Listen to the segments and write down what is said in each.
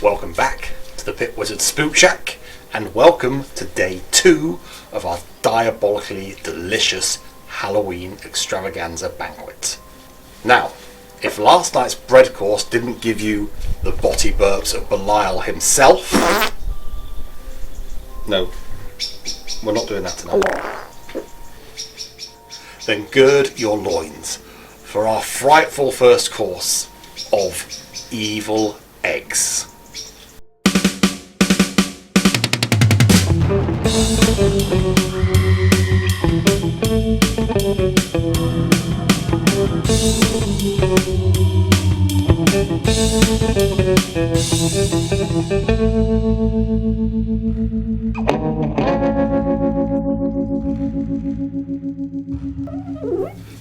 Welcome back to the Pit Wizard Spook Shack, and welcome to day 2 of our diabolically delicious Halloween extravaganza banquet. Now, if last night's bread course didn't give you the botty burps of Belial himself, no, we're not doing that tonight, then gird your loins for our frightful first course of evil eggs.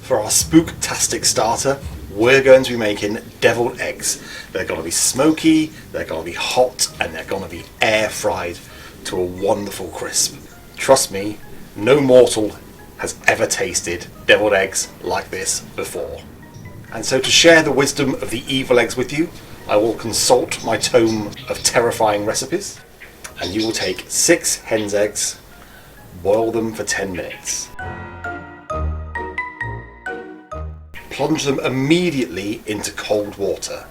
For our spooktastic starter, we're going to be making deviled eggs. They're going to be smoky, they're going to be hot, and they're going to be air fried to a wonderful crisp. Trust me, no mortal has ever tasted deviled eggs like this before. And so to share the wisdom of the evil eggs with you, I will consult my tome of terrifying recipes, and you will take 6 hen's eggs, boil them for 10 minutes. Plunge them immediately into cold water.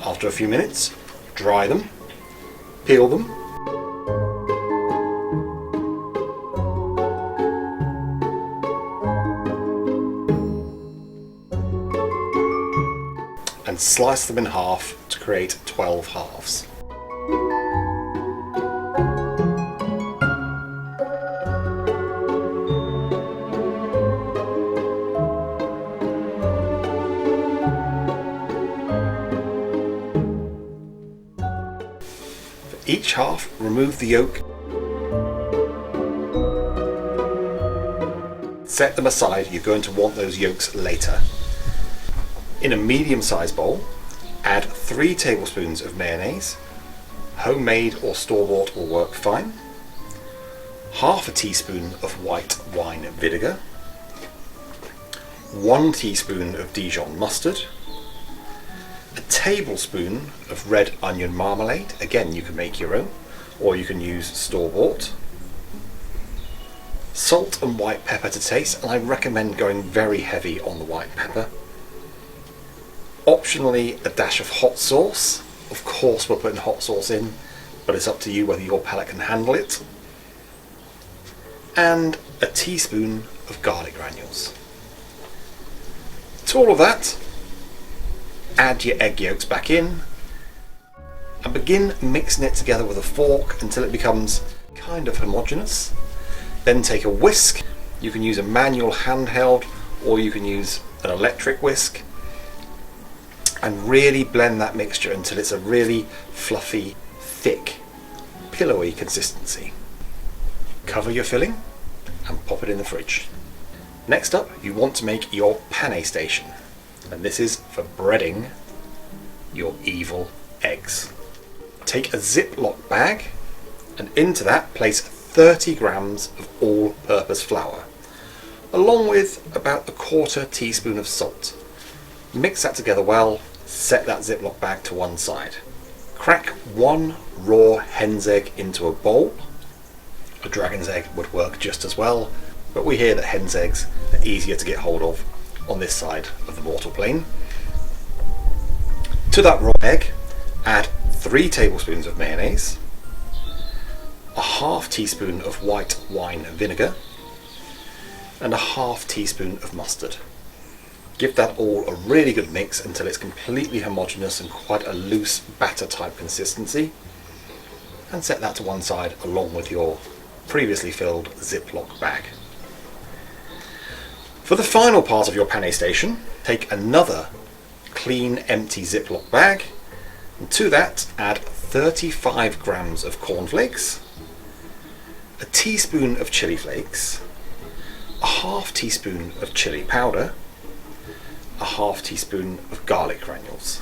After a few minutes, dry them, peel them, and slice them in half to create 12 halves. Each half, remove the yolk, set them aside. You're going to want those yolks later. In a medium-sized bowl, add 3 tablespoons of mayonnaise. Homemade or store-bought will work fine. Half a teaspoon of white wine vinegar. 1 teaspoon of Dijon mustard. A tablespoon of red onion marmalade. Again, you can make your own, or you can use store-bought. Salt and white pepper to taste, and I recommend going very heavy on the white pepper. Optionally, a dash of hot sauce. Of course, we're putting hot sauce in, but it's up to you whether your palate can handle it. And a teaspoon of garlic granules. To all of that, add your egg yolks back in and begin mixing it together with a fork until it becomes kind of homogeneous. Then take a whisk. You can use a manual handheld or you can use an electric whisk, and really blend that mixture until it's a really fluffy, thick, pillowy consistency. Cover your filling and pop it in the fridge. Next up, you want to make your panne station, and this is for breading your evil eggs. Take a Ziploc bag and into that place 30 grams of all-purpose flour, along with about 1/4 teaspoon of salt. Mix that together well, set that Ziploc bag to one side. Crack 1 raw hen's egg into a bowl. A dragon's egg would work just as well, but we hear that hen's eggs are easier to get hold of on this side of the mortal plane. To that raw egg, add 3 tablespoons of mayonnaise, a 1/2 teaspoon of white wine vinegar, and a 1/2 teaspoon of mustard. Give that all a really good mix until it's completely homogeneous and quite a loose batter type consistency, and set that to one side along with your previously filled Ziploc bag. For the final part of your panne station, take another clean empty Ziploc bag, and to that add 35 grams of cornflakes, a teaspoon of chili flakes, a 1/2 teaspoon of chili powder, a 1/2 teaspoon of garlic granules,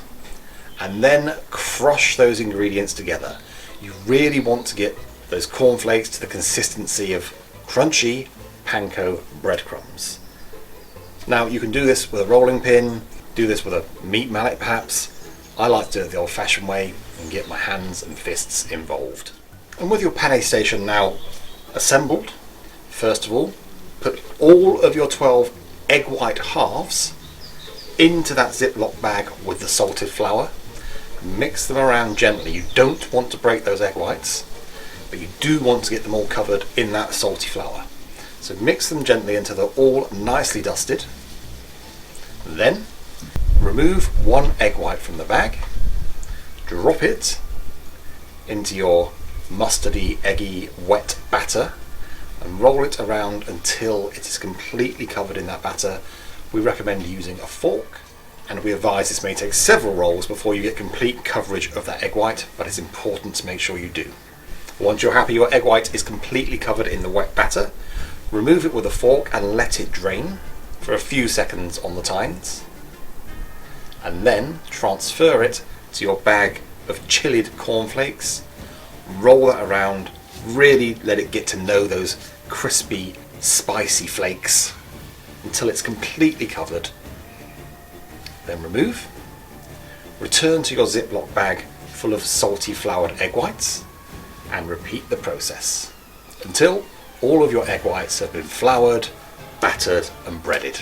and then crush those ingredients together. You really want to get those cornflakes to the consistency of crunchy panko breadcrumbs. Now you can do this with a rolling pin, do this with a meat mallet perhaps. I like to do it the old-fashioned way and get my hands and fists involved. And with your penne station now assembled, first of all, put all of your 12 egg white halves into that Ziploc bag with the salted flour. Mix them around gently. You don't want to break those egg whites, but you do want to get them all covered in that salty flour. So mix them gently until they're all nicely dusted. Then remove one egg white from the bag, drop it into your mustardy, eggy, wet batter and roll it around until it is completely covered in that batter. We recommend using a fork, and we advise this may take several rolls before you get complete coverage of that egg white, but it's important to make sure you do. Once you're happy your egg white is completely covered in the wet batter, remove it with a fork and let it drain for a few seconds on the tines, and then transfer it to your bag of chilled cornflakes. Roll that around, really let it get to know those crispy, spicy flakes until it's completely covered. Then remove. Return to your Ziploc bag full of salty floured egg whites and repeat the process until all of your egg whites have been floured, battered and breaded.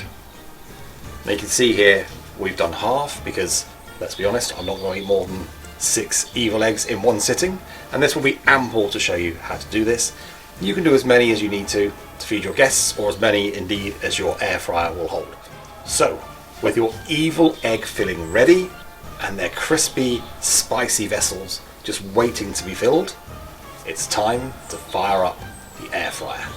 Now you can see here we've done half because, let's be honest, I'm not going to eat more than 6 evil eggs in one sitting, and this will be ample to show you how to do this. You can do as many as you need to feed your guests, or as many indeed as your air fryer will hold. So, with your evil egg filling ready and their crispy, spicy vessels just waiting to be filled, it's time to fire up the air fryer.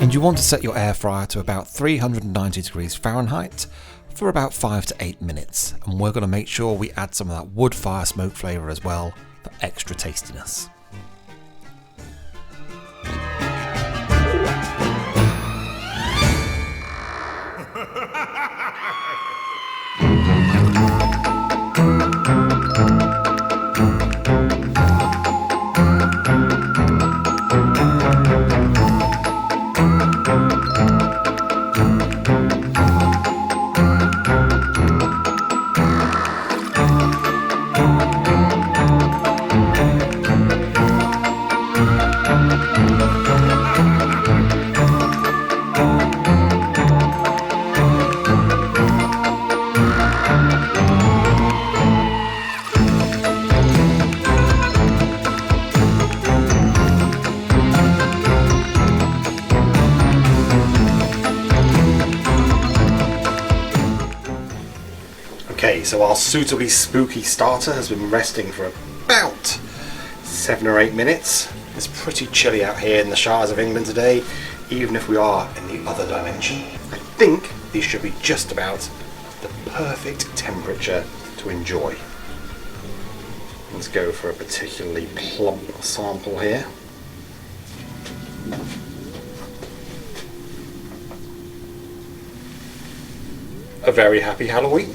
And you want to set your air fryer to about 390 degrees Fahrenheit for about 5 to 8 minutes, and we're going to make sure we add some of that wood fire smoke flavour as well for extra tastiness. Okay, so our suitably spooky starter has been resting for about 7 or 8 minutes. It's pretty chilly out here in the shires of England today, even if we are in the other dimension. I think these should be just about the perfect temperature to enjoy. Let's go for a particularly plump sample here. A very happy Halloween.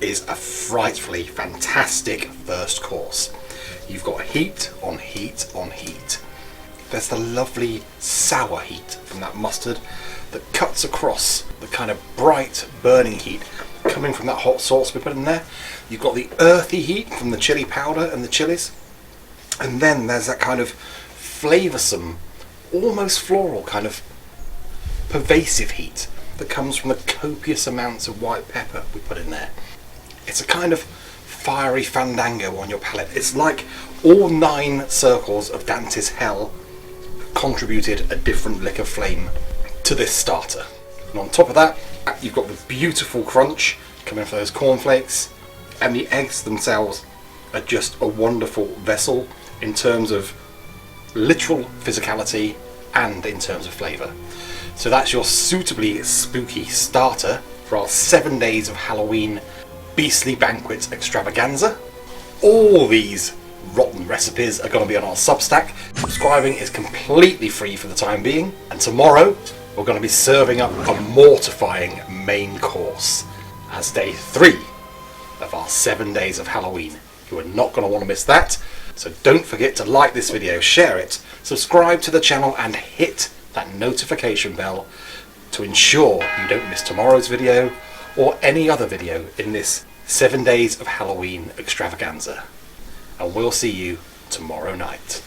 Is a frightfully fantastic first course. You've got heat on heat on heat. There's the lovely sour heat from that mustard that cuts across the kind of bright burning heat coming from that hot sauce we put in there. You've got the earthy heat from the chili powder and the chilies, and then there's that kind of flavoursome, almost floral kind of pervasive heat that comes from the copious amounts of white pepper we put in there. It's a kind of fiery fandango on your palate. It's like all 9 circles of Dante's hell contributed a different lick of flame to this starter. And on top of that, you've got the beautiful crunch coming from those cornflakes, and the eggs themselves are just a wonderful vessel in terms of literal physicality and in terms of flavour. So that's your suitably spooky starter for our 7 days of Halloween Beastly Banquet extravaganza. All these rotten recipes are going to be on our Substack. Subscribing is completely free for the time being, and tomorrow we're going to be serving up a mortifying main course as day 3 of our 7 days of Halloween. You are not going to want to miss that, so don't forget to like this video, share it, subscribe to the channel and hit that notification bell to ensure you don't miss tomorrow's video or any other video in this 7 days of Halloween extravaganza. And we'll see you tomorrow night.